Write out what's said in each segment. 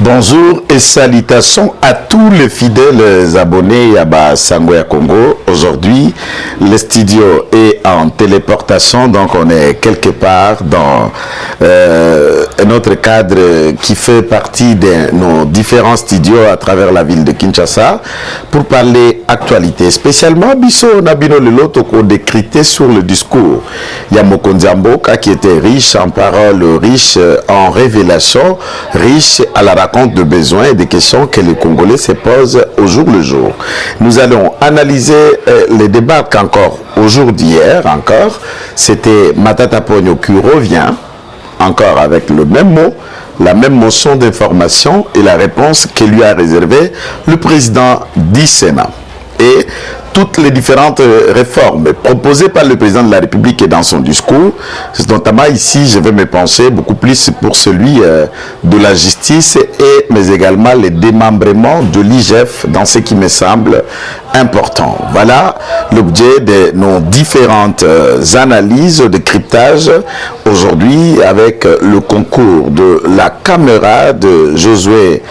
Bonjour et salutations à tous les fidèles abonnés à Sangoya Congo. Aujourd'hui, le studio est en téléportation, donc on est quelque part dans un autre cadre qui fait partie de nos différents studios à travers la ville de Kinshasa pour parler actualité. Spécialement, Bisso Nabino Leloto qu'on décryptait sur le discours. Yamoko Nzamboka qui était riche en paroles, riche en révélations, riche à la raconte de besoins et des questions que les Congolais se posent au jour le jour. Nous allons analyser les débats qu'encore au jour d'hier, encore, c'était Matata Pogno qui revient encore avec le même mot, la même motion d'information et la réponse que lui a réservée le président du Sénat. Et toutes les différentes réformes proposées par le président de la République et dans son discours, notamment ici, je vais me pencher beaucoup plus pour celui de la justice mais également les démembrements de l'IGF dans ce qui me semble important. Voilà l'objet de nos différentes analyses de cryptage aujourd'hui avec le concours de la caméra de Josué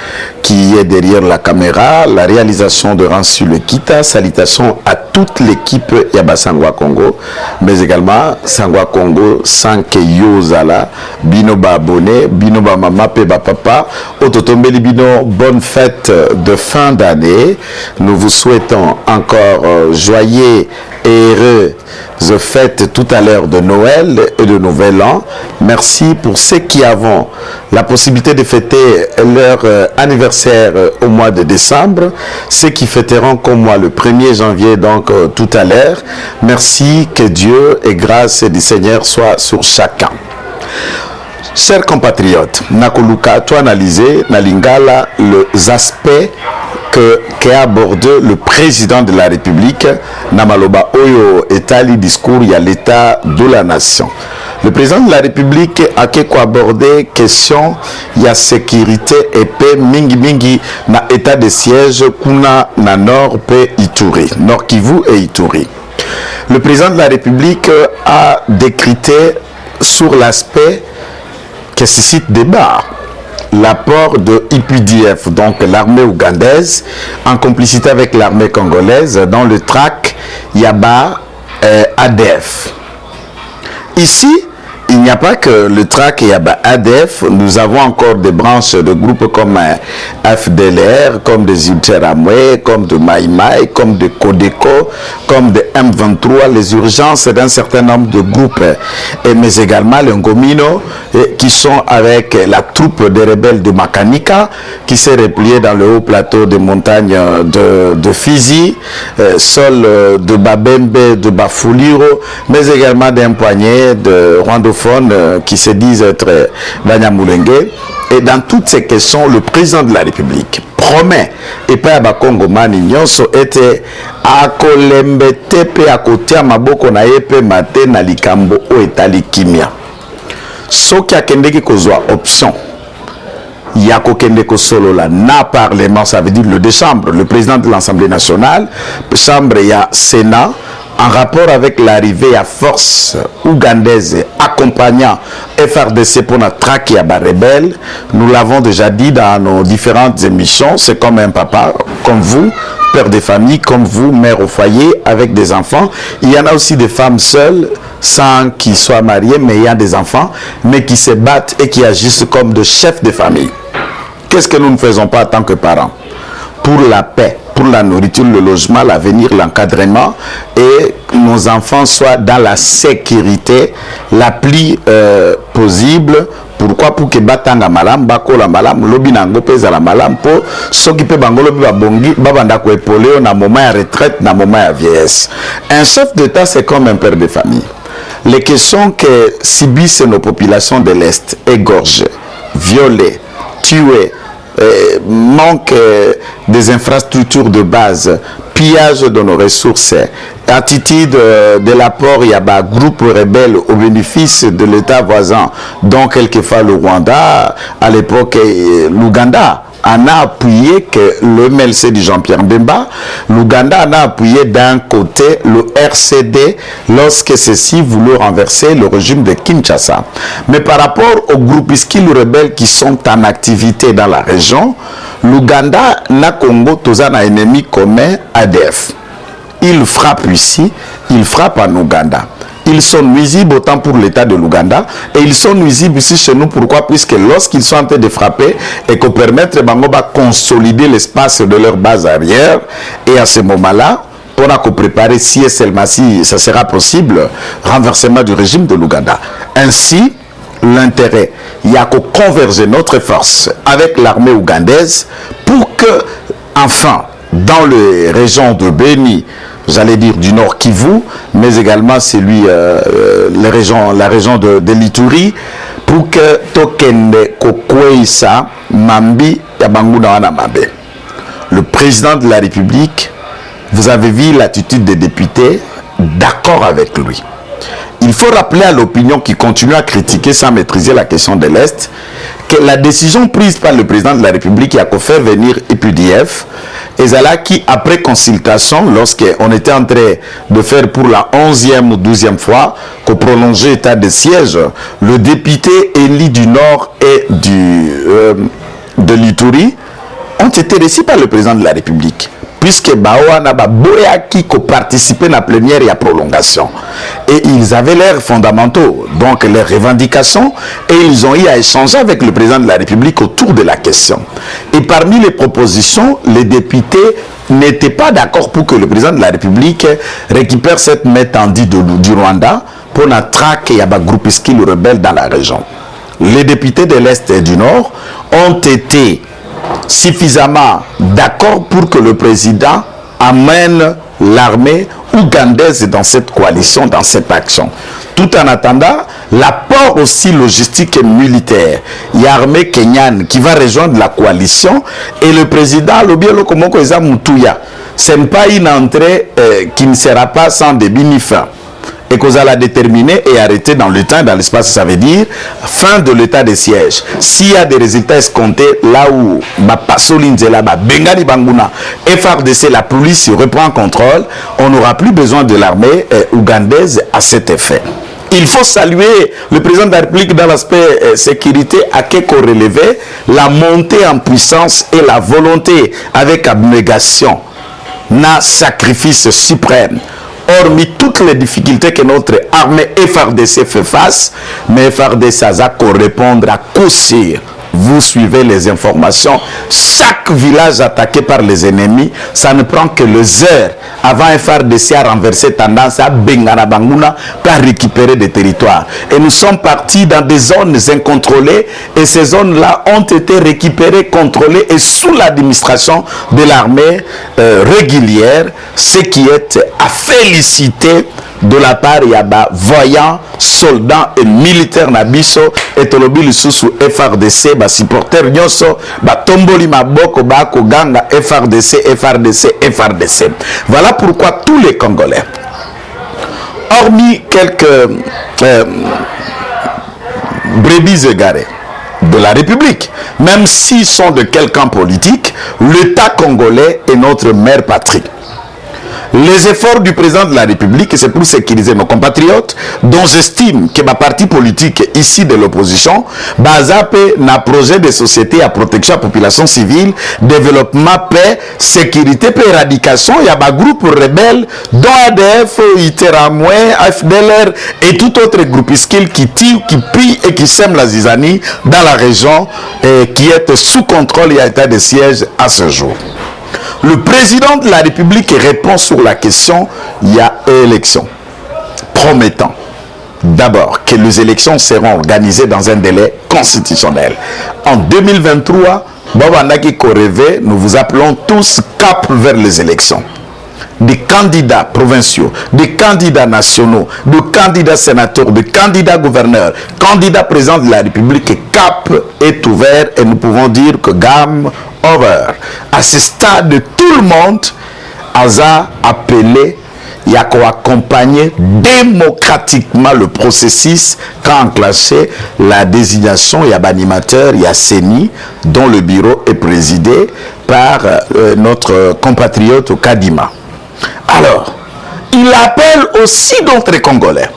qui est derrière la caméra, la réalisation de Ransu Lekita. Salutations à toute l'équipe Yaba Sangwa Congo, mais également Sangwa Congo sans que Yozala, Binoba abonné, Binoba mama, Peba papa, Ototombeli Bino, bonne fête de fin d'année. Nous vous souhaitons encore joyeux et heureux fêtes tout à l'heure de Noël et de Nouvel An. Merci pour ceux qui avons la possibilité de fêter leur anniversaire au mois de décembre, ceux qui fêteront comme moi le 1er janvier, donc tout à l'heure. Merci, que Dieu et grâce du Seigneur soient sur chacun. Chers compatriotes, Nakoluka, tu analysé Nalingala les aspects qu'a abordé le président de la République, Namaloba Oyo Etali discours, il y a l'état de la nation. Le président de la République a abordé question, il y a sécurité et paix, mingi mingi na état de siège, kuna na nord pe Ituri, Nord Kivu et Ituri. Le président de la République a décrypté sur l'aspect que suscite débat. L'apport de IPDF, donc l'armée ougandaise, en complicité avec l'armée congolaise, dans le track Yaba ADF. Ici, il n'y a pas que le track Yaba ADF, nous avons encore des branches de groupes comme FDLR, comme des Ultraramwe, comme de Maïmaï, comme de Codeco, comme de M23, les urgences d'un certain nombre de groupes, mais également les Ngomino, qui sont avec la troupe des rebelles de Makanika, qui s'est repliée dans le haut plateau des montagnes de Fizi, sol de Babembe, de Bafuliro, mais également d'un poignet de rwandophones qui se disent être Banyamulenge. Et dans toutes ces questions, le président de la République promet, et pas à Bakongo Mani Nyonso, était à Kolembete pe à côté à Maboko na yepe mate na likambo o etali kimia. Ce qui a kendeki kozwa option, Yako Kendeko Solo la na parlement, ça veut dire le deux chambres, le président de l'Assemblée nationale, chambre il y a Sénat, en rapport avec l'arrivée à force ougandaise accompagnant FRDC pour notre traque à rebelle. Nous l'avons déjà dit dans nos différentes émissions, c'est comme un papa, comme vous, père de famille, comme vous, mère au foyer, avec des enfants. Il y en a aussi des femmes seules, sans qu'ils soient mariés, mais il y a des enfants, mais qui se battent et qui agissent comme de chefs de famille. Qu'est-ce que nous ne faisons pas en tant que parents? Pour la paix, pour la nourriture, le logement, l'avenir, l'encadrement, et nos enfants soient dans la sécurité la plus possible. Pourquoi? Pour que batanga malam, bako la malam, lobi nango pesa la malam, pour s'occuper bangolo bi babongi, babanda ko epoleo na moment de retraite, na moment de vieillesse. Un chef d'État, c'est comme un père de famille. Les questions que subissent nos populations de l'Est, égorgées, violées, tuées, manque des infrastructures de base, pillage de nos ressources, attitude de l'apport, il y a un groupe rebelle au bénéfice de l'État voisin, dont quelquefois le Rwanda, à l'époque l'Ouganda, en a appuyé que le MLC de Jean-Pierre Bemba, l'Ouganda en a appuyé d'un côté le RCD lorsque ceux-ci voulaient renverser le régime de Kinshasa. Mais par rapport aux groupuscules rebelles qui sont en activité dans la région, l'Ouganda n'a Congo tous un ennemi commun, ADF. Ils frappent ici, ils frappent en Ouganda. Ils sont nuisibles autant pour l'État de l'Ouganda et ils sont nuisibles ici chez nous. Pourquoi? Puisque lorsqu'ils sont en train de frapper et qu'on permettre Bangoba consolider l'espace de leur base arrière, et à ce moment-là, on a préparé si et seulement si ça sera possible, renversement du régime de l'Ouganda. Ainsi, l'intérêt, il y a qu'à converger notre force avec l'armée ougandaise pour que, enfin, dans les régions de Beni, j'allais dire du Nord Kivu, mais également la région de l'Ituri, pour que Tokende Kokweisa Mambi Yabanguna Mabe. Le président de la République, vous avez vu l'attitude des députés, d'accord avec lui. Il faut rappeler à l'opinion qui continue à critiquer sans maîtriser la question de l'Est que la décision prise par le président de la République qui a fait venir EPDF, et là qui, après consultation, lorsqu'on était en train de faire pour la 11e ou 12e fois, qu'on prolongeait l'état de siège, le député élu du Nord et de l'Ituri ont été reçus par le président de la République. Puisque Baoana Baboya qui participait à la plénière et à la prolongation. Et ils avaient leurs fondamentaux, donc leurs revendications, et ils ont eu à échanger avec le président de la République autour de la question. Et parmi les propositions, les députés n'étaient pas d'accord pour que le président de la République récupère cette main tendue du Rwanda pour la traque et un groupuscule rebelle dans la région. Les députés de l'Est et du Nord ont été suffisamment d'accord pour que le président amène l'armée ougandaise dans cette coalition, dans cette action. Tout en attendant, l'apport aussi logistique et militaire. Il y a l'armée kenyane qui va rejoindre la coalition et le président Lobielo Komoko Eza Mutuya. Ce n'est pas une entrée qui ne sera pas sans début ni fin. Et qu'on a la déterminer et arrêter dans le temps et dans l'espace, ça veut dire fin de l'état de siège. S'il y a des résultats escomptés, là où Bengali Banguna, FRDC, la police reprend contrôle, on n'aura plus besoin de l'armée ougandaise à cet effet. Il faut saluer le président de la République dans l'aspect sécurité à qui qu'on relevait la montée en puissance et la volonté avec abnégation, na sacrifice suprême. Hormis toutes les difficultés que notre armée FRDC fait face, mais FRDC a qu'à répondre à coup sûr. Vous suivez les informations. Chaque village attaqué par les ennemis, ça ne prend que les heures avant FRDC à renverser tendance à Bengana Banguna pour récupérer des territoires. Et nous sommes partis dans des zones incontrôlées et ces zones-là ont été récupérées, contrôlées et sous l'administration de l'armée régulière, ce qui est à féliciter de la part Yaba voyants, soldats et militaires Nabiso et Tolobi sous FRDC, supporters Nyoso, Tomboli Maboko, Koganga, FRDC. Voilà pourquoi tous les Congolais, hormis quelques brebis égarées de la République, même s'ils sont de quel camp politique, l'État congolais est notre mère patrie. Les efforts du président de la République, c'est pour sécuriser nos compatriotes, dont j'estime que ma parti politique ici de l'opposition, Bazap n'a projet de société à protection de la population civile, développement, paix, sécurité, éradication. Il y a des groupes rebelles, dont ADF, Iteramoué, FDLR et tout autre groupuscule qui tire, qui pille et qui sème la zizanie dans la région qui est sous contrôle et à état de siège à ce jour. Le président de la République répond sur la question, il y a élection, promettant d'abord que les élections seront organisées dans un délai constitutionnel. En 2023, nous vous appelons tous cap vers les élections. Des candidats provinciaux, des candidats nationaux, des candidats sénateurs, des candidats gouverneurs, candidats présidents de la République, cap est ouvert et nous pouvons dire que gamme over. À ce stade, tout le monde a appelé il y a qu'à accompagner démocratiquement le processus qu'a enclenché la désignation. Il y a animateur, il y a CENI, dont le bureau est présidé par notre compatriote Kadima. Alors, il appelle aussi d'autres Congolais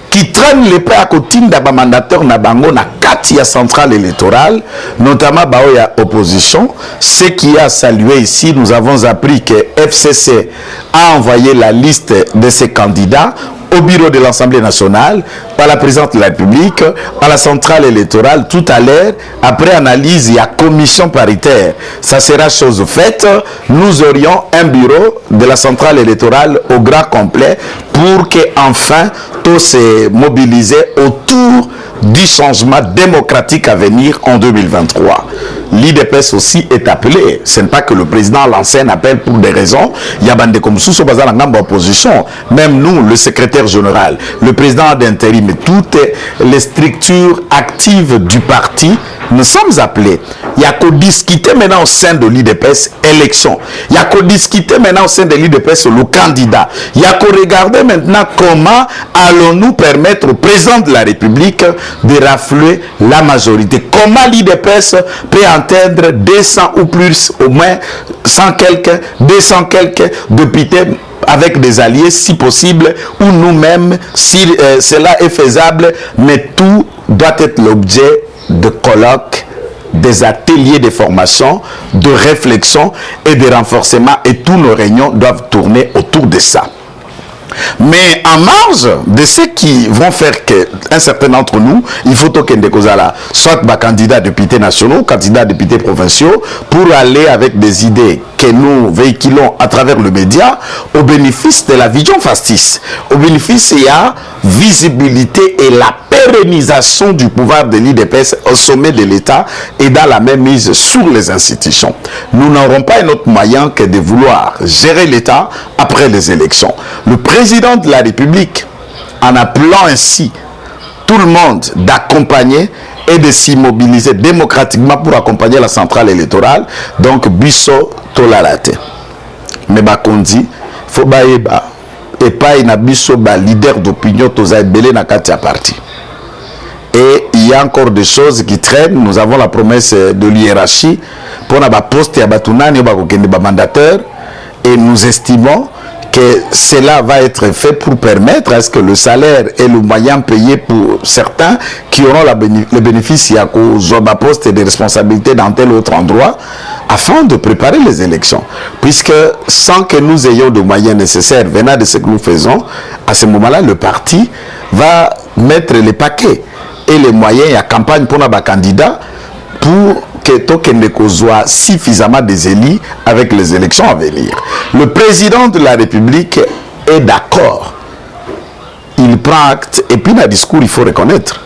qui traînent les pas à côté d'un mandateur Nabango na Katia centrale électorale, notamment Baoya opposition. Ce qui a salué ici, nous avons appris que FCC a envoyé la liste de ses candidats au bureau de l'Assemblée nationale, par la présidente de la République, à la centrale électorale, tout à l'heure, après analyse, il y a commission paritaire. Ça sera chose faite. Nous aurions un bureau de la centrale électorale au grand complet pour que enfin tout se mobilise autour du changement démocratique à venir en 2023. L'IDPS aussi est appelé. Ce n'est pas que le président lance un appel pour des raisons. Il y a bande comme sous opposition. Même nous, le secrétaire général, le président d'intérim, toutes les structures actives du parti, nous sommes appelés. Il y a qu'à discuter maintenant au sein de l'IDPS élection. Il y a qu'à discuter maintenant au sein de l'IDPS le candidat. Il y a qu'à regarder maintenant comment allons-nous permettre au président de la République de rafler la majorité. Comment l'IDPS peut entendre 200 ou plus, au moins 100 quelques, 200 quelques députés avec des alliés si possible, ou nous-mêmes si cela est faisable, mais tout doit être l'objet de colloques, des ateliers de formation, de réflexion et de renforcement, et tous nos réunions doivent tourner autour de ça. Mais en marge de ceux qui vont faire qu'un certain d'entre nous, il faut que soit candidat députés nationaux, candidat députés provinciaux, pour aller avec des idées que nous véhiculons à travers le média au bénéfice de la vision fasciste. Au bénéfice, il y a visibilité et la pérennisation du pouvoir de l'IDPS au sommet de l'État et dans la même mise sur les institutions. Nous n'aurons pas un autre moyen que de vouloir gérer l'État après les élections. Le président de la République, en appelant ainsi tout le monde d'accompagner et de s'immobiliser démocratiquement pour accompagner la centrale électorale, donc Bisso Tolalate. Mais Bakondi, faut baïba et pas une Bisso leader d'opinion toza belé na katia parti. Et il y a encore des choses qui traînent. Nous avons la promesse de l'hiérarchie pour la poste et batunani ba mandateur, et nous estimons que cela va être fait pour permettre à ce que le salaire et le moyen payé pour certains qui auront le bénéfice à poste et des responsabilités dans tel autre endroit, afin de préparer les élections. Puisque sans que nous ayons de moyens nécessaires venant de ce que nous faisons, à ce moment-là, le parti va mettre les paquets et les moyens à campagne pour nos candidats pour que Tokendeko soit suffisamment des élus avec les élections à venir. Le président de la République est d'accord. Il prend acte, et puis dans le discours, il faut reconnaître.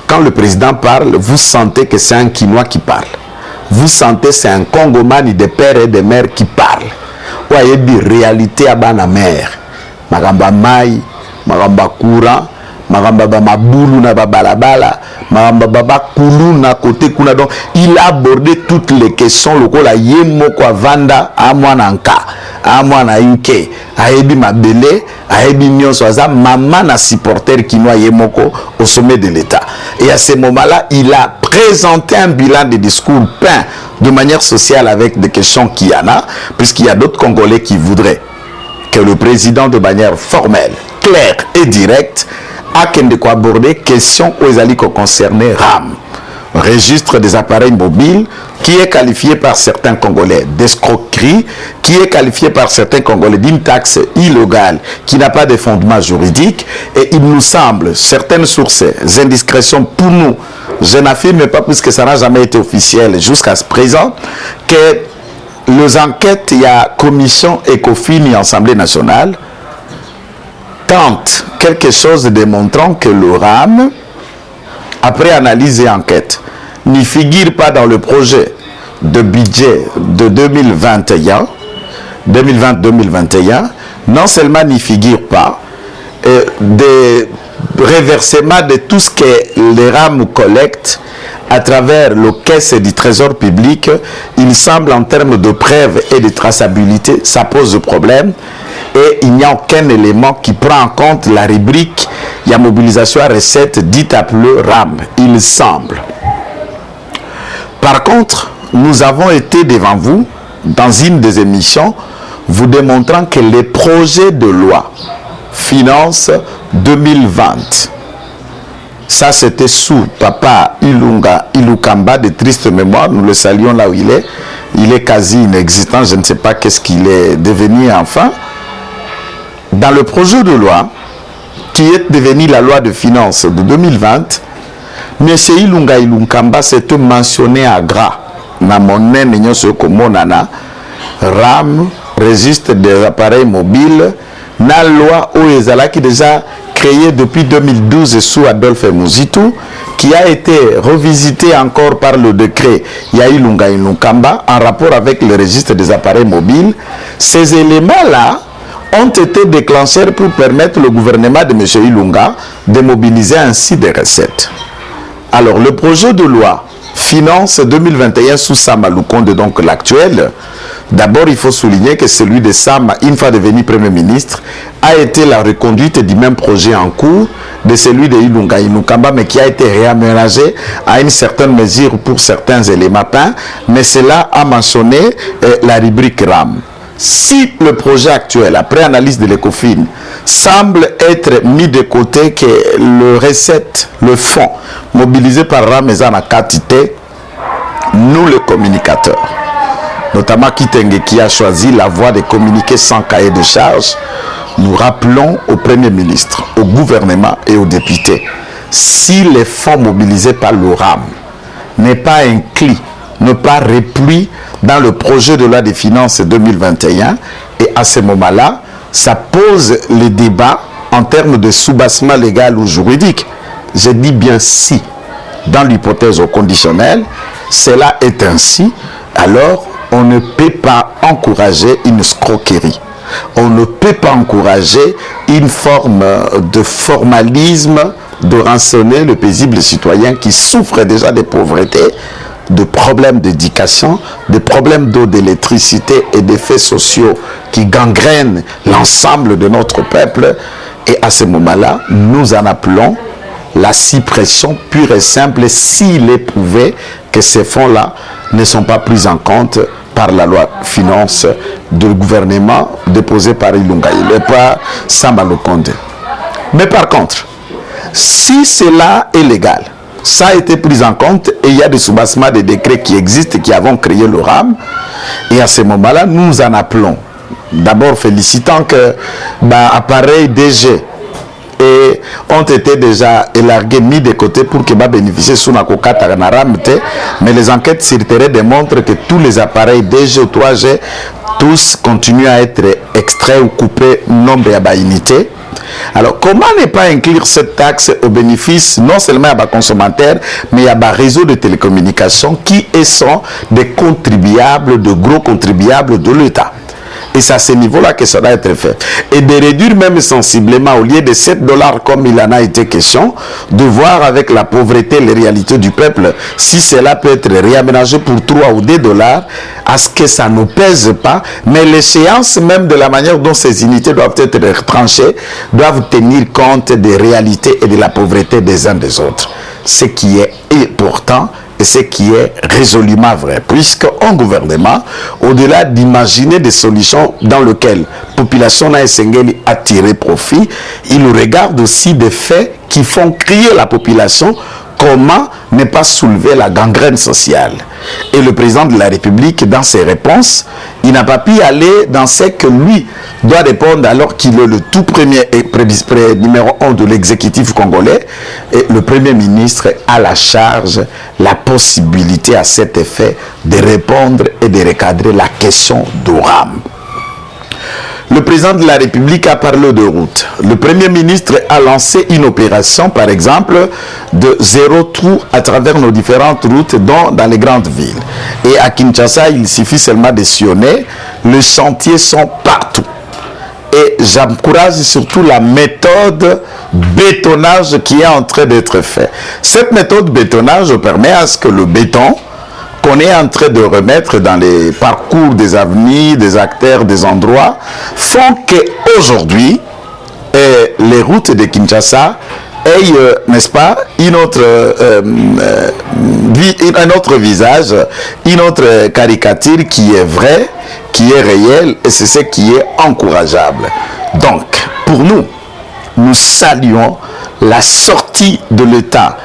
Quand le président parle, vous sentez que c'est un Quinois qui parle. Vous sentez que c'est un Congomani de père et de mère qui parle. Ou il y a des réalités à la mer. Magamba Mai, Magamba Koura, Magamba Mabulu na babalabala, Magamba Baba Kulu na côté kuna. Donc il a abordé toutes les questions. Le la yemo kwa vanda amwananka, amwana UK, aebi mabele, aebi nyonso aza maman na supporter kinois yemoko au sommet de l'État. Et à ce moment-là, il a présenté un bilan de discours peint de manière sociale avec des questions qu'il y en a, puisqu'il y a d'autres Congolais qui voudraient que le président de manière formelle, claire et directe a qu'à aborder questions aux alliés concernés RAM, registre des appareils mobiles, qui est qualifié par certains Congolais d'escroquerie, qui est qualifié par certains Congolais d'une taxe illégale qui n'a pas de fondement juridique. Et il nous semble, certaines sources, indiscrétions pour nous, je n'affirme pas puisque ça n'a jamais été officiel jusqu'à ce présent, que les enquêtes, il y a commission ECOFIN et Assemblée nationale, tente quelque chose démontrant que le RAM, après analyse et enquête, n'y figure pas dans le projet de budget de 2020-2021, non seulement n'y figure pas, des reversements de tout ce que les RAM collectent à travers le caisse du trésor public, il semble en termes de preuves et de traçabilité, ça pose problème. et il n'y a aucun élément qui prend en compte la rubrique il y a mobilisation à recette dite appelée RAM, il semble. Par contre, nous avons été devant vous dans une des émissions vous démontrant que les projets de loi finance 2020, ça c'était sous Papa Ilukamba de triste mémoire, nous le saluons là où il est quasi inexistant, je ne sais pas qu'est-ce qu'il est devenu enfin. Dans le projet de loi qui est devenu la loi de finances de 2020, M. Ilukamba s'est mentionné à gras na monnaie nana RAM, registre des appareils mobiles, na loi Oezala qui déjà créée depuis 2012 sous Adolphe Muzitu, qui a été revisité encore par le décret Yailunga Ilukamba en rapport avec le registre des appareils mobiles. Ces éléments-là ont été déclenchés pour permettre au gouvernement de M. Ilunga de mobiliser ainsi des recettes. Alors, le projet de loi Finance 2021 sous Sama Lukonde, donc l'actuel, d'abord il faut souligner que celui de Sama, une fois devenu Premier ministre, a été la reconduite du même projet en cours de celui de Ilunga Ilukamba, mais qui a été réaménagé à une certaine mesure pour certains éléments peints, mais cela a mentionné la rubrique RAM. Si le projet actuel, après analyse de l'ECOFIN, semble être mis de côté, que le recette, le fonds mobilisé par Ramezana quantité, nous les communicateurs, notamment Kitenge qui a choisi la voie de communiquer sans cahier de charge, nous rappelons au Premier ministre, au gouvernement et aux députés, si les fonds mobilisés par le RAM n'est pas inclus, ne pas repris dans le projet de loi des finances 2021, et à ce moment-là, ça pose le débat en termes de soubassement légal ou juridique. Je dis bien si, dans l'hypothèse au conditionnel, cela est ainsi, alors on ne peut pas encourager une escroquerie. On ne peut pas encourager une forme de formalisme de rançonner le paisible citoyen qui souffre déjà de pauvreté, de problèmes d'éducation, de problèmes d'eau, d'électricité et d'effets sociaux qui gangrènent l'ensemble de notre peuple. Et à ce moment-là, nous en appelons la suppression pure et simple s'il est prouvé que ces fonds-là ne sont pas pris en compte par la loi finance du gouvernement déposée par Ilunga et par Sama Lukonde. Mais par contre, si cela est légal, ça a été pris en compte et il y a des soubassements de décrets qui existent, qui avons créé le RAM. Et à ce moment-là, nous en appelons. D'abord, félicitant que appareils DG et ont été déjà élargués, mis de côté pour que bénéficier sous la coca mais les enquêtes sur terrain démontrent que tous les appareils DG ou 3G, tous continuent à être extraits ou coupés nombre à unité. Alors, comment ne pas inclure cette taxe au bénéfice non seulement à des consommateurs, mais à des réseaux de télécommunications qui sont des contribuables, de gros contribuables de l'État? Et c'est à ce niveau-là que ça doit être fait. Et de réduire même sensiblement, au lieu de 7 $ comme il en a été question, de voir avec la pauvreté les réalités du peuple, si cela peut être réaménagé pour 3 ou 2 $, à ce que ça ne pèse pas. Mais l'échéance même de la manière dont ces unités doivent être tranchées, doivent tenir compte des réalités et de la pauvreté des uns des autres. Ce qui est important et ce qui est résolument vrai, puisqu'un gouvernement, au-delà d'imaginer des solutions dans lesquelles la population a tiré profit, il regarde aussi des faits qui font crier la population. Comment ne pas soulever la gangrène sociale? Et le président de la République, dans ses réponses, il n'a pas pu aller dans ce que lui doit répondre alors qu'il est le tout premier et numéro 1 de l'exécutif congolais. Et le Premier ministre a la charge, la possibilité à cet effet de répondre et de recadrer la question d'Oram. Le président de la République a parlé de route. Le Premier ministre a lancé une opération, par exemple, de zéro trou à travers nos différentes routes, dont dans les grandes villes. Et à Kinshasa, il suffit seulement de sillonner. Les chantiers sont partout. Et j'encourage surtout la méthode bétonnage qui est en train d'être faite. Cette méthode bétonnage permet à ce que le béton qu'on est en train de remettre dans les parcours des avenirs, des acteurs, des endroits, font qu'aujourd'hui, les routes de Kinshasa aient, n'est-ce pas, un autre visage, une autre caricature qui est vraie, qui est réelle, et c'est ce qui est encourageable. Donc, pour nous, nous saluons la sortie de l'État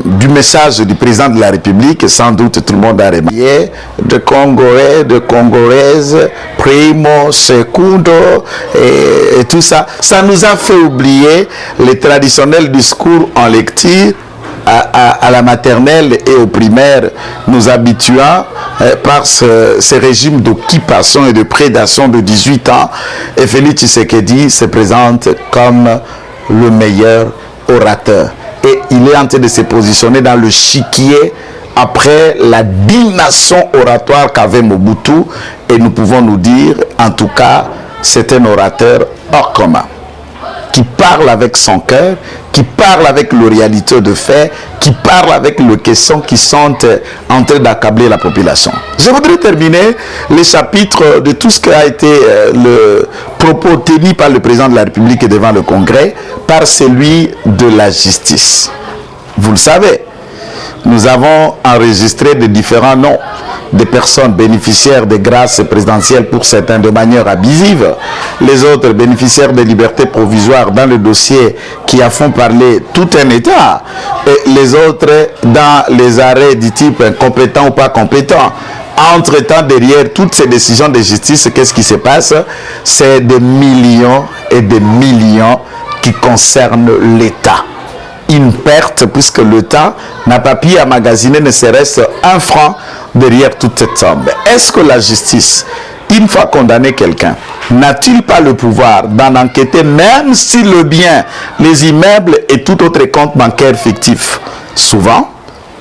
du message du président de la République, sans doute tout le monde a remarqué, de Congolais, de Congolaises, primo, secundo, et tout ça. Ça nous a fait oublier les traditionnels discours en lecture à la maternelle et au primaire, nous habituant par ce régime d'occupation et de prédation de 18 ans. Et Félix Tshisekedi se présente comme le meilleur orateur. Et il est en train de se positionner dans le chiquier après la dimension oratoire qu'avait Mobutu. Et nous pouvons nous dire, en tout cas, c'est un orateur hors commun, qui parle avec son cœur, qui parle avec le réalité de fait, qui parle avec les questions qui sont en train d'accabler la population. Je voudrais terminer les chapitres de tout ce qui a été le propos tenu par le président de la République devant le Congrès, par celui de la justice. Vous le savez, nous avons enregistré de différents noms des personnes bénéficiaires des grâces présidentielles, pour certains de manière abusive, les autres bénéficiaires de libertés provisoires dans le dossier qui a fait parler tout un État, et les autres dans les arrêts du type compétent ou pas compétent. Entre-temps, derrière toutes ces décisions de justice, qu'est-ce qui se passe? C'est des millions et des millions qui concernent l'État. Une perte, puisque l'État n'a pas pu emmagasiner ne serait-ce un franc derrière toute cette somme. Est-ce que la justice, une fois condamné quelqu'un, n'a-t-il pas le pouvoir d'en enquêter, même si le bien, les immeubles et tout autre compte bancaire fictif? Souvent,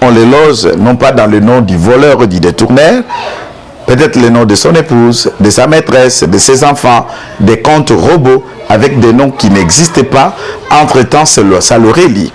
on les loge non pas dans le nom du voleur ou du détourneur, peut-être le nom de son épouse, de sa maîtresse, de ses enfants, des comptes robots avec des noms qui n'existent pas. Entre-temps, ça le relie.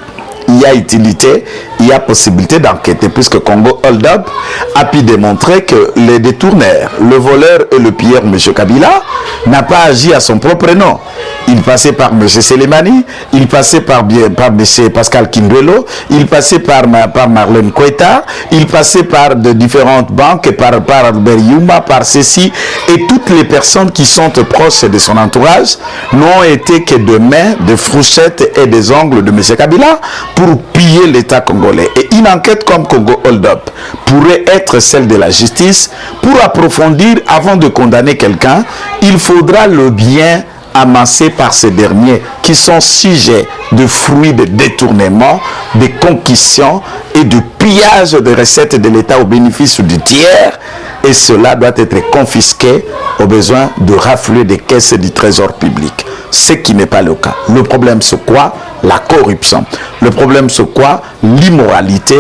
Il y a utilité, il y a possibilité d'enquêter, puisque Congo Hold Up a pu démontrer que les détourneurs, le voleur et le pilleur, M. Kabila, n'a pas agi à son propre nom. Il passait par M. Selemani, il passait par M. Pascal Kindwelo, il passait par Marlène Koita, il passait par de différentes banques, par Albert Yuma, par ceci, et toutes les personnes qui sont proches de son entourage n'ont été que de mains, de fourchettes et des ongles de M. Kabila pour piller l'État congolais. Et une enquête comme Congo Hold Up pourrait être celle de la justice. Pour approfondir, avant de condamner quelqu'un, il faudra le bien amassés par ces derniers, qui sont sujets de fruits de détournement, de concussions et de pillage de recettes de l'État au bénéfice du tiers, et cela doit être confisqué au besoin de rafler des caisses du trésor public. Ce qui n'est pas le cas. Le problème, c'est quoi? La corruption. Le problème, c'est quoi? L'immoralité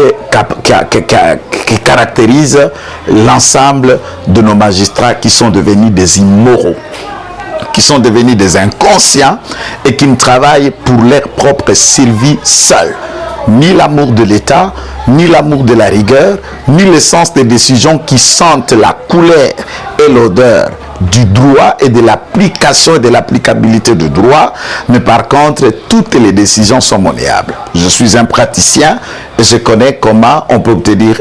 qui caractérise l'ensemble de nos magistrats qui sont devenus des immoraux, qui sont devenus des inconscients et qui ne travaillent pour leur propre survie seuls. Ni l'amour de l'État, ni l'amour de la rigueur, ni le sens des décisions qui sentent la couleur et l'odeur du droit et de l'application et de l'applicabilité du droit, mais par contre, toutes les décisions sont monnayables. Je suis un praticien et je connais comment on peut obtenir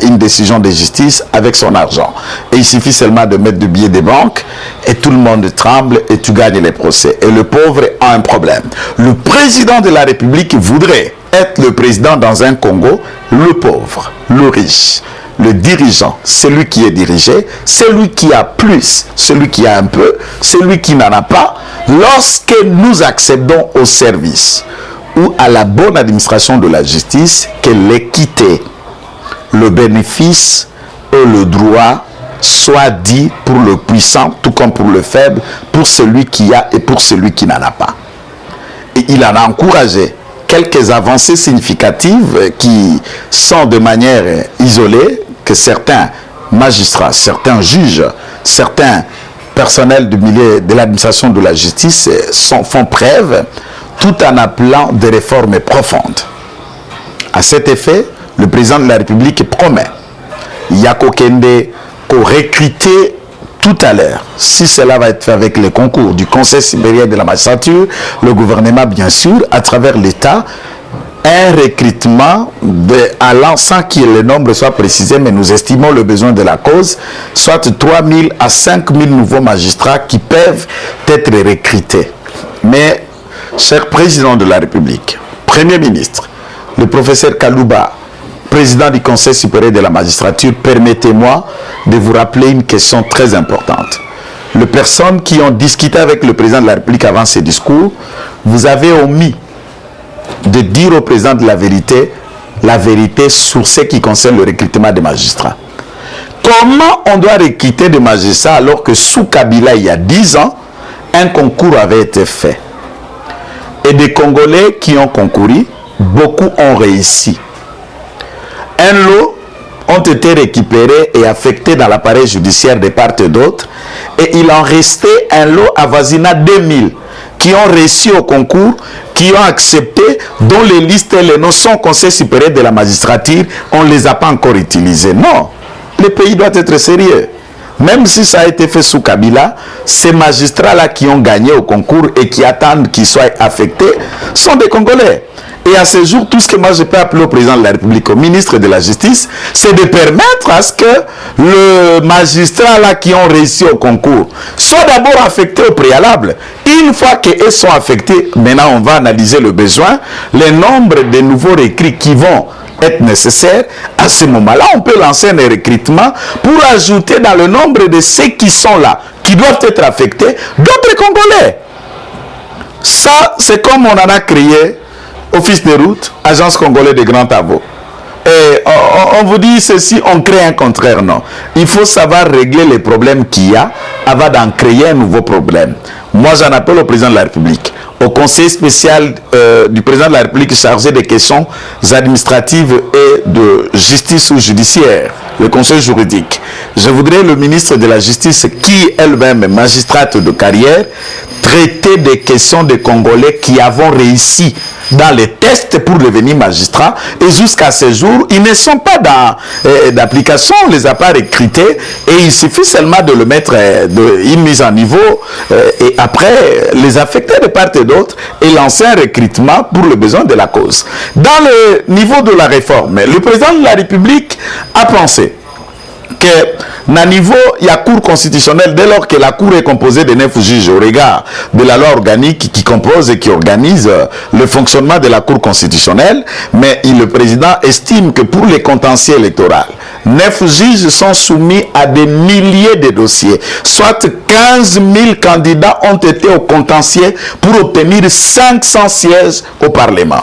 une décision de justice avec son argent. Et il suffit seulement de mettre du billet des banques et tout le monde tremble et tu gagnes les procès. Et le pauvre a un problème. Le président de la République voudrait être le président dans un Congo, le pauvre, le riche, le dirigeant, celui qui est dirigé, celui qui a plus, celui qui a un peu, celui qui n'en a pas, lorsque nous accédons au service ou à la bonne administration de la justice, que l'équité, le bénéfice et le droit soient dits pour le puissant, tout comme pour le faible, pour celui qui a et pour celui qui n'en a pas. Et il en a encouragé quelques avancées significatives qui sont de manière isolée, que certains magistrats, certains juges, certains personnels du milieu de l'administration de la justice font preuve, tout en appelant des réformes profondes. À cet effet, le président de la République promet Yako Kende, pour recruter tout à l'heure, si cela va être fait avec les concours du Conseil supérieur de la magistrature, le gouvernement bien sûr, à travers l'État, un recrutement allant sans que le nombre soit précisé, mais nous estimons le besoin de la cause, soit 3 000 à 5 000 nouveaux magistrats qui peuvent être recrutés. Mais, cher président de la République, Premier ministre, le professeur Kalouba, président du Conseil supérieur de la magistrature, permettez-moi de vous rappeler une question très importante. Les personnes qui ont discuté avec le président de la République avant ce discours, vous avez omis de dire au président de la vérité sur ce qui concerne le recrutement des magistrats. Comment on doit recruter des magistrats alors que sous Kabila, il y a 10 ans, un concours avait été fait. Et des Congolais qui ont concouru, beaucoup ont réussi. Un lot ont été récupérés et affectés dans l'appareil judiciaire de part et d'autre. Et il en restait un lot avoisinant 2000 qui ont réussi au concours, qui ont accepté, dont les listes et les noms sont Conseil supérieur de la magistrature, on ne les a pas encore utilisés. Non, le pays doit être sérieux. Même si ça a été fait sous Kabila, ces magistrats-là qui ont gagné au concours et qui attendent qu'ils soient affectés sont des Congolais. Et à ce jour, tout ce que moi je peux appeler au président de la République, au ministre de la Justice, c'est de permettre à ce que le magistrat là qui ont réussi au concours soit d'abord affecté au préalable. Une fois qu'ils sont affectés, maintenant on va analyser le besoin, le nombre de nouveaux recrues qui vont être nécessaires. À ce moment-là, on peut lancer un recrutement pour ajouter dans le nombre de ceux qui sont là, qui doivent être affectés, d'autres Congolais. Ça, c'est comme on en a créé Office de route, Agence congolaise de grands travaux. Et on vous dit ceci, on crée un contraire, non. Il faut savoir régler les problèmes qu'il y a avant d'en créer un nouveau problème. Moi, j'en appelle au président de la République, au conseil spécial du président de la République chargé des questions administratives et de justice ou judiciaire, le conseil juridique. Je voudrais le ministre de la Justice, qui elle-même magistrate de carrière, traiter des questions des Congolais qui avons réussi dans les tests pour devenir magistrat et jusqu'à ce jour, ils ne sont pas d'application, on ne les a pas recrutés et il suffit seulement de le mettre, une mise en niveau et après les affecter de part et d'autre et lancer un recrutement pour le besoin de la cause. Dans le niveau de la réforme, le président de la République a pensé que, à niveau, il y a Cour constitutionnelle, dès lors que la Cour est composée de 9 juges au regard de la loi organique qui compose et qui organise le fonctionnement de la Cour constitutionnelle, mais le président estime que pour les contentieux électoraux, 9 juges sont soumis à des milliers de dossiers, soit 15 000 candidats ont été au contentieux pour obtenir 500 sièges au Parlement.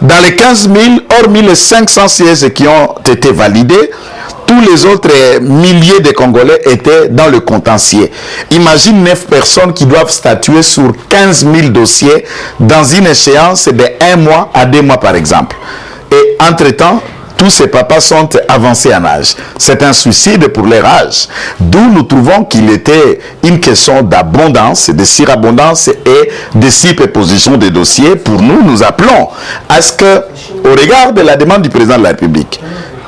Dans les 15 000, hormis les 500 sièges qui ont été validés, tous les autres milliers de Congolais étaient dans le contentieux. Imagine 9 personnes qui doivent statuer sur 15 000 dossiers dans une échéance de 1 mois à 2 mois par exemple. Et entre-temps, tous ces papas sont avancés en âge. C'est un suicide pour leur âge. D'où nous trouvons qu'il était une question d'abondance, de surabondance et de surposition des dossiers. Pour nous, nous appelons à ce que, au regard de la demande du président de la République,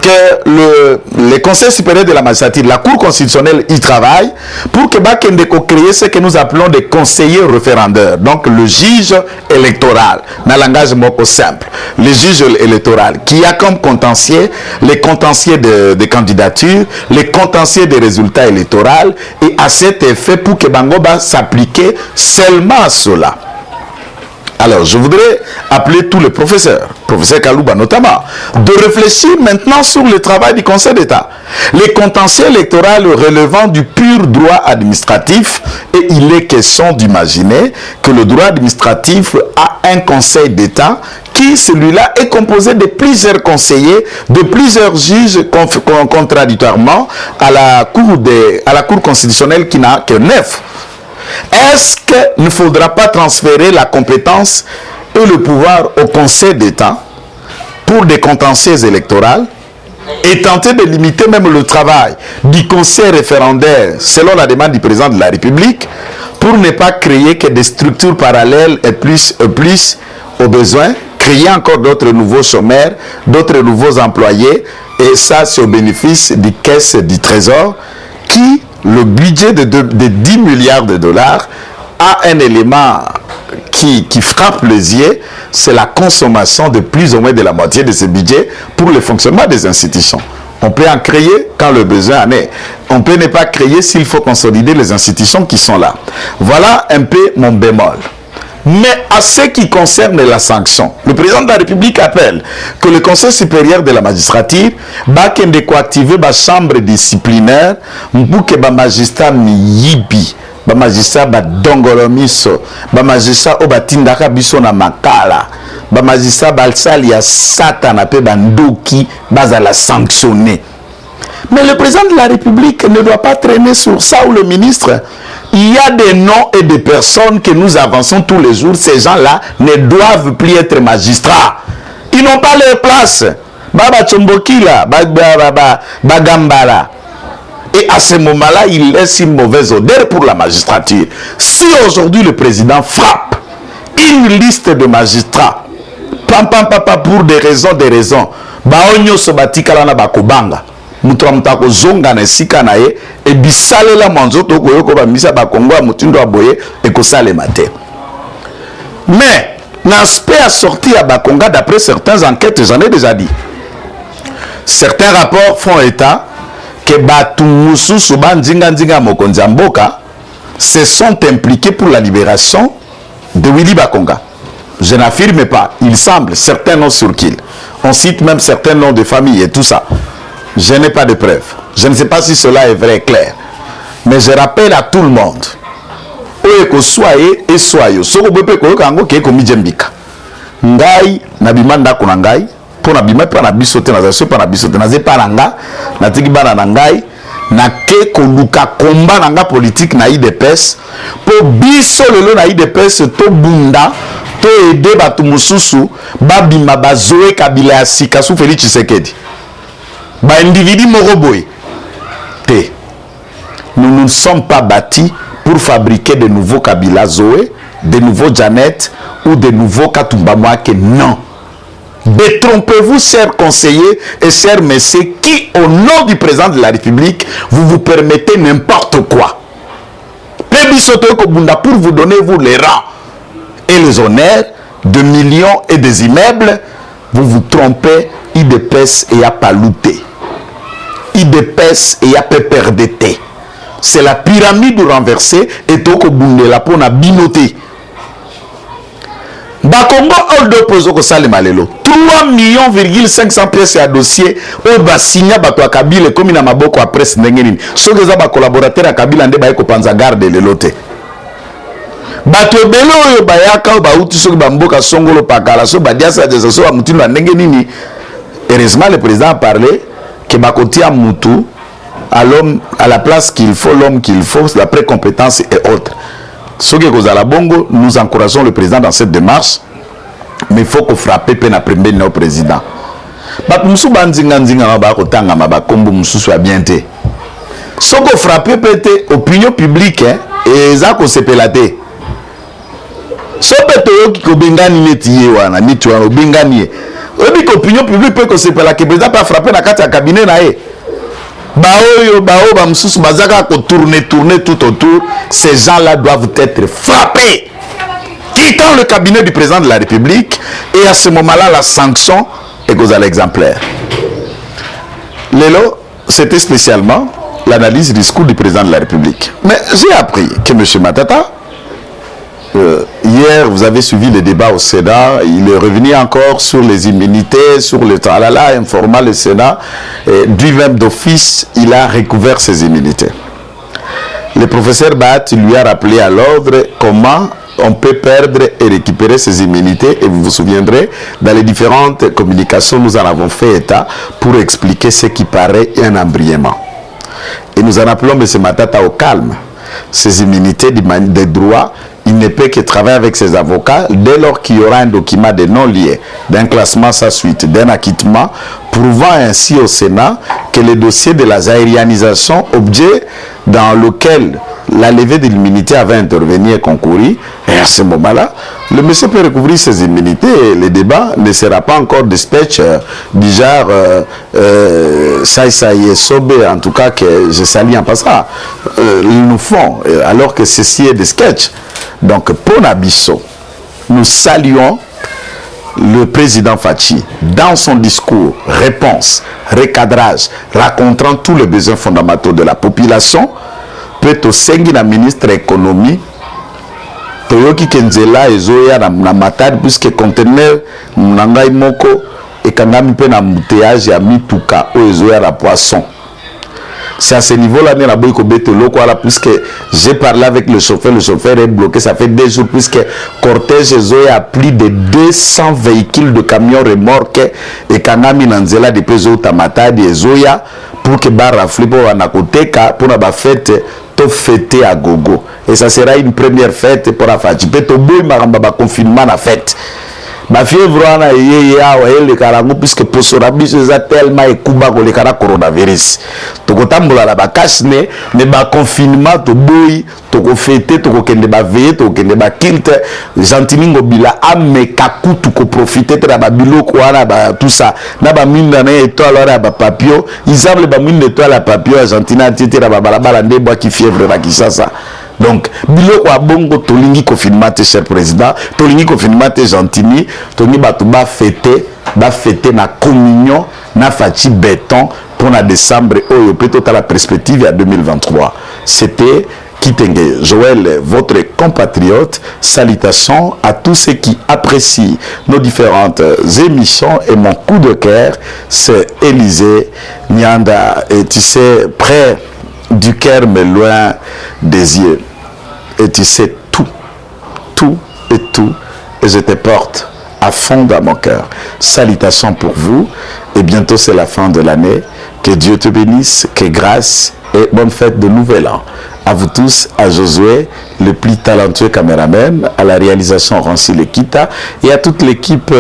que le Conseil supérieur de la magistrature, la Cour constitutionnelle, y travaille pour que Bakendeko crée ce que nous appelons des conseillers référendaires. Donc le juge électoral, dans un langage moko simple, le juge électoral qui a comme contentieux les contentieux de candidature, les contentieux des résultats électoraux et à cet effet pour que Bangoba s'applique seulement à cela. Alors, je voudrais appeler tous les professeurs, professeur Kalouba notamment, de réfléchir maintenant sur le travail du Conseil d'État. Les contentieux électoraux relevant du pur droit administratif, et il est question d'imaginer que le droit administratif a un Conseil d'État qui, celui-là, est composé de plusieurs conseillers, de plusieurs juges contradictoirement à la Cour constitutionnelle qui n'a que 9. Est-ce qu'il ne faudra pas transférer la compétence et le pouvoir au Conseil d'État pour des contentieux électoraux et tenter de limiter même le travail du Conseil référendaire selon la demande du président de la République pour ne pas créer que des structures parallèles et plus au besoin, créer encore d'autres nouveaux chômeurs, d'autres nouveaux employés Et ça, c'est au bénéfice des caisses du Trésor qui, le budget de 10 milliards de dollars, a un élément qui frappe les yeux, c'est la consommation de plus ou moins de la moitié de ce budget pour le fonctionnement des institutions. On peut en créer quand le besoin en est. On peut ne pas créer s'il faut consolider les institutions qui sont là. Voilà un peu mon bémol. Mais à ce qui concerne la sanction, le président de la République appelle que le Conseil supérieur de la magistrature va activer la chambre disciplinaire pour que les magistrats miyibi, les magistrats dongolomiso, les magistrats obatindaka biso na makala, les magistrats balsali ya satana pe bandoki bazala sanctionner. Mais le président de la République ne doit pas traîner sur ça, ou le ministre. Il y a des noms et des personnes que nous avançons tous les jours. Ces gens-là ne doivent plus être magistrats. Ils n'ont pas leur place. Baba Tchombokila, Bagambala. Et à ce moment-là, il laisse une mauvaise odeur pour la magistrature. Si aujourd'hui le président frappe une liste de magistrats, pour des raisons, Baonyo Sobatika na Bakobanga. Mutramtako zonga na sika na ye e bisalela manzoto koyoko ba misa ba Kongo mutindo aboye e ko sale matin. Mais l'aspect a sorti à Bakonga d'après certaines enquêtes, j'en ai déjà dit. Certains rapports font état que Batumusu Suban Nzinga Mokonzamboka se sont impliqués pour la libération de Willy Bakonga. Je n'affirme pas, il semble, certains noms sur qu'il. On cite même certains noms de famille et tout ça. Je n'ai pas de preuves. Je ne sais pas si cela est vrai et clair. Mais je rappelle à tout le monde. Oye soyez et soyez. Soko bepe ko kango ke komi jembika. Ngai na bimanda ko ngai pour na bima pa na bisote na zaso pa na bisote na zepa nanga na tiki bana na ngai na ke ko luka komba nanga politique na IDPS po biso lelo na IDPS to bunda to aider batu mususu babima bazoe kabila ya sika su Félix Tshisekedi. Ba individu moroboy. Nous ne sommes pas bâtis pour fabriquer de nouveaux Kabila Zoé, de nouveaux Janet ou de nouveaux Katumba Mwake. Non. Détrompez-vous, chers conseillers et chers messieurs, qui, au nom du président de la République, vous permettez n'importe quoi. Pour vous donner vous les rangs et les honneurs de millions et des immeubles, vous vous trompez, IDPS et à palouté. IDPS et à PPRDT. C'est la pyramide renversée et toko bundela pour na binoté. Bakongo Oldo Pozo Kosale Malelo. 3,5 millions pièces à dossier au Basigna Bato Kabila comme na maboko à presse n'engenini. So que ça ba collaborateur à Kabila nde ba ko panza garde le lote. Bato belo yo bayaka ba uti so ba mboka songolo pakala so ba diasa de so amutindo n'engenini. Heureusement le président a parlé que Bakotia Moutou à l'homme, à la place qu'il faut, l'homme qu'il faut, d'après compétences et autres. Ce que vous allez bongo, nous encourageons le président dans cette démarche, mais il faut qu'on frappe peine après le président. Ce qu'on frappe peut-être l'opinion publique et ça qu'on s'est pélaté. Ce que vous l'opinion publique peut que c'est pas la que le président peut frapper dans le cabinet. Tourner tout autour. Ces gens-là doivent être frappés. Quittant le cabinet du président de la République. Et à ce moment-là, la sanction est aux exemplaires. Lélo, c'était spécialement l'analyse du discours du président de la République. Mais j'ai appris que M. Matata, hier, vous avez suivi le débat au Sénat. Il est revenu encore sur les immunités, sur le tralala, informant le Sénat. Lui-même d'office, il a recouvert ses immunités. Le professeur Bat lui a rappelé à l'ordre comment on peut perdre et récupérer ses immunités. Et vous vous souviendrez, dans les différentes communications, nous en avons fait état pour expliquer ce qui paraît un embrièment. Et nous en appelons M. Matata au calme. Ses immunités des droits, il ne peut que travailler avec ses avocats dès lors qu'il y aura un document de non-lié, d'un classement sans suite, d'un acquittement, prouvant ainsi au Sénat que le dossier de la zaïrianisation, objet dans lequel la levée de l'immunité avait intervenu et concouru. Et à ce moment-là, le monsieur peut recouvrir ses immunités et le débat ne sera pas encore de sketch du genre ça y est, Sobé, en tout cas que je salue en passant. Ils nous font, alors que ceci est des sketchs. Donc, pour Nabisso, nous saluons le président Fachi dans son discours, réponse, recadrage, racontant tous les besoins fondamentaux de la population. Peut aussi la ministre de l'économie Toyoki Kenzela ezoya na matadi puisque conteneur nangai moko et kangami pe na mouteage ya mituka o ezoya la poisson. C'est à ce niveau-là que la boyko bete loko ala puisque j'ai parlé avec le chauffeur est bloqué, ça fait 2 jours puisque cortège ezoya a plus de 200 véhicules de camions remorques et kangami nanzela de peso tamatadi ezoya pour que bar rafli pour anakoteka pour na fête to fêter à gogo. Et ça sera une première fête pour la fête. Peut-être boy maramba ba confinement na fête. Ba fièvre na yeye awa ele karango puisque posorabi c'est tellement ekuba ko le kara coronavirus. To ko tambola la ba kasne ne ba confinement to boy to ko fêter to ko kende ba veiller to ko kende ba kilte gentiment ngobila ame kakutu ko profiter de ba biloko wana ba tout ça na ba minda na étoile wana ba papio ils ba minda étoile à papio argentina tete na ba balabala ndebo ki fièvre na kisasa. Donc, biloko a bongo tolingi confinement cher président, tolingi confinement gentini, tolingi batuba fêter na communion na fati béton pour na décembre oyo peut-être la perspective à 2023. C'était Kitenge Joël, votre compatriote. Salutations à tous ceux qui apprécient nos différentes émissions et mon coup de cœur, c'est Élisée Nyanda et tu sais près du cœur mais loin des yeux. Et tu sais tout. Et je te porte à fond dans mon cœur. Salutations pour vous. Et bientôt c'est la fin de l'année. Que Dieu te bénisse, que grâce et bonne fête de Nouvel An. À vous tous, à Josué, le plus talentueux caméraman, à la réalisation Rancy Lekita et à toute l'équipe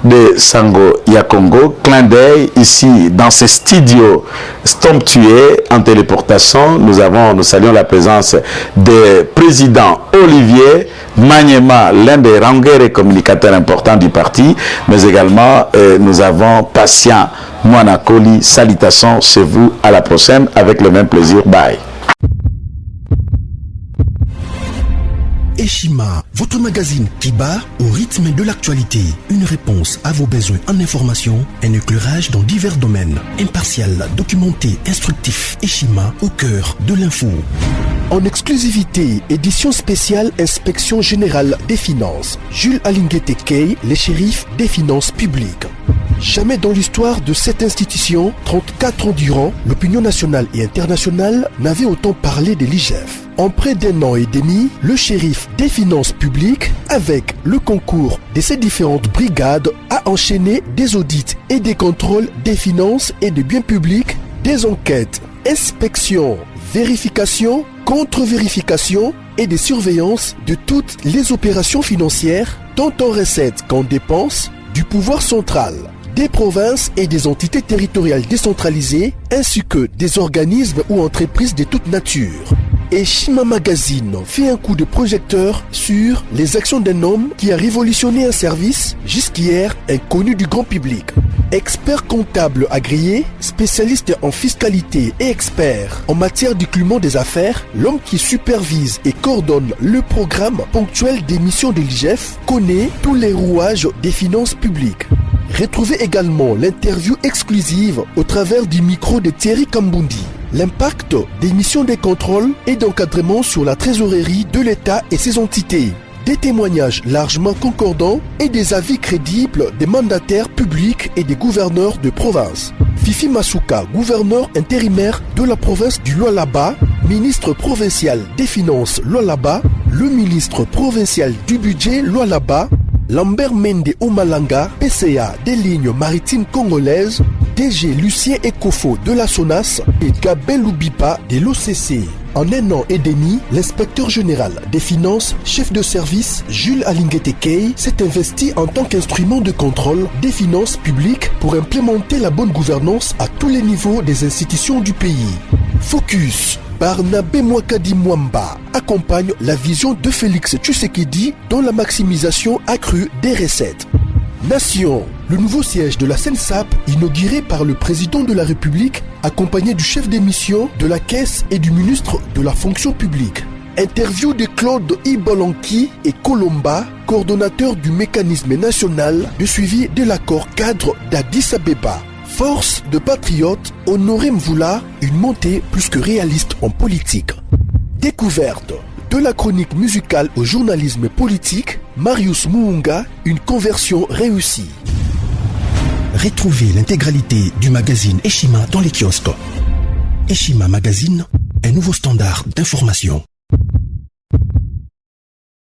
de Sango Yakongo. Clin d'œil ici dans ce studio somptueux en téléportation. Nous saluons la présence du président Olivier Maniema, l'un des rangueurs et communicateurs importants du parti, mais également nous avons Patient Mouanakoli. Salutations chez vous, à la prochaine avec le même plaisir. Bye. Eshima, votre magazine qui bat au rythme de l'actualité. Une réponse à vos besoins en information, un éclairage dans divers domaines. Impartial, documenté, instructif. Eshima, au cœur de l'info. En exclusivité, édition spéciale Inspection Générale des Finances. Jules Alinguete Key, les shérifs des finances publiques. Jamais dans l'histoire de cette institution, 34 ans durant, l'opinion nationale et internationale n'avait autant parlé de l'IGF. En près d'1 an et demi, le shérif des finances publiques, avec le concours de ses différentes brigades, a enchaîné des audits et des contrôles des finances et des biens publics, des enquêtes, inspections, vérifications, contre-vérifications et des surveillances de toutes les opérations financières, tant en recettes qu'en dépenses, du pouvoir central, des provinces et des entités territoriales décentralisées, ainsi que des organismes ou entreprises de toute nature. Et Shima Magazine fait un coup de projecteur sur les actions d'un homme qui a révolutionné un service jusqu'hier inconnu du grand public. Expert comptable agréé, spécialiste en fiscalité et expert en matière d'écoulement des affaires, l'homme qui supervise et coordonne le programme ponctuel des missions de l'IGF connaît tous les rouages des finances publiques. Retrouvez également l'interview exclusive au travers du micro de Thierry Kambundi. L'impact des missions de contrôle et d'encadrement sur la trésorerie de l'État et ses entités. Des témoignages largement concordants et des avis crédibles des mandataires publics et des gouverneurs de province. Fifi Masuka, gouverneur intérimaire de la province du Lualaba, ministre provincial des Finances Lualaba, le ministre provincial du budget Lualaba, Lambert Mende Omalanga, PCA des lignes maritimes congolaises, DG Lucien Ekofo de la SONAS et Gabin Loubipa de l'OCC. En 1 an et demi, l'inspecteur général des finances, chef de service Jules Alinguete Key, s'est investi en tant qu'instrument de contrôle des finances publiques pour implémenter la bonne gouvernance à tous les niveaux des institutions du pays. Focus, Barnabé Mwakadi Mwamba accompagne la vision de Félix Tshisekedi dans la maximisation accrue des recettes. Nation, le nouveau siège de la SENSAP inauguré par le président de la République accompagné du chef des missions de la Caisse et du ministre de la Fonction publique. Interview de Claude Ibolanki et Colomba, coordonnateur du mécanisme national de suivi de l'accord cadre d'Addis Abeba. Force de patriotes, Honoré Mvula, une montée plus que réaliste en politique. Découverte. De la chronique musicale au journalisme politique, Marius Muunga, une conversion réussie. Retrouvez l'intégralité du magazine Eshima dans les kiosques. Eshima Magazine, un nouveau standard d'information.